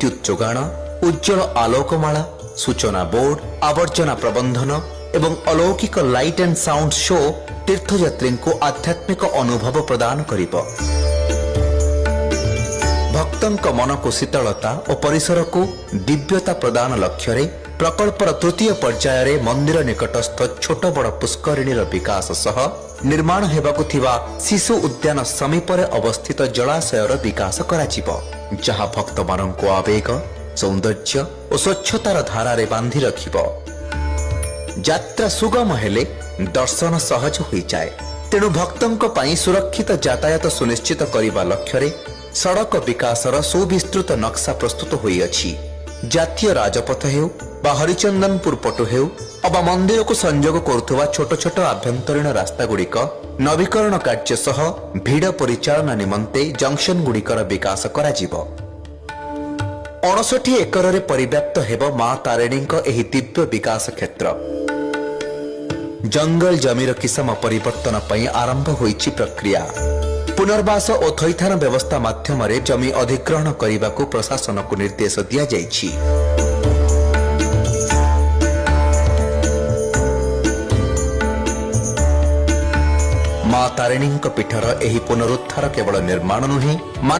विद्युत जोगाण उज्जवल आलोकमाला सूचना बोर्ड आवर्जना प्रबंधन एवं अलौकिक लाइट एंड साउंड शो तीर्थयात्री को आध्यात्मिक अनुभव प्रदान करिब। भक्तंक मन को शीतलता और परिसर को दिव्यता प्रदान लक्ष्य रे प्रकल्पर तृतीय पर्याय रे मंदिर निकटस्थ छोट बड़ पुष्करिणी विकास सह निर्माण हेबाकु थिबा शिशु उद्यान समीप अवस्थित जलाशयर विकास कराजिबो, जहा भक्त मानक आवेग सौंदर्य और स्वच्छतार धारा रे बांधि रखिबो। यात्रा सुगम हेले दर्शन सहज होई जाए, तेणु भक्तंक पई सुरक्षित यातायात सुनिश्चित करिबा लक्ष्य रे सड़क विकासर सुविस्तृत नक्शा प्रस्तुत होई अछि। जातीय राजपथ हेउ बा हरिचंदनपुर पटु हेउ अबा मंदिर को संयोग करुवा छोट छोट आभ्यंतरीण रास्ता गुड़िक नवीकरण कार्य सह भिड़ परिचालना निमंते जंक्शन गुड़िकर विकास कराजिबो। 59 एकर रे परिव्याप्त हेबो मां तारिणीक एही दिव्य विकास क्षेत्र। जंगल जमीर किसम परिवर्तन पई आरंभ होईछि प्रक्रिया। पुनर्वास और थैथान व्यवस्था माध्यम रे जमी अधिग्रहण करने को प्रशासन को निर्देश दिया जाइछि। मां तारिणी पीठर एही पुनरुद्धार केवल निर्माण नुहे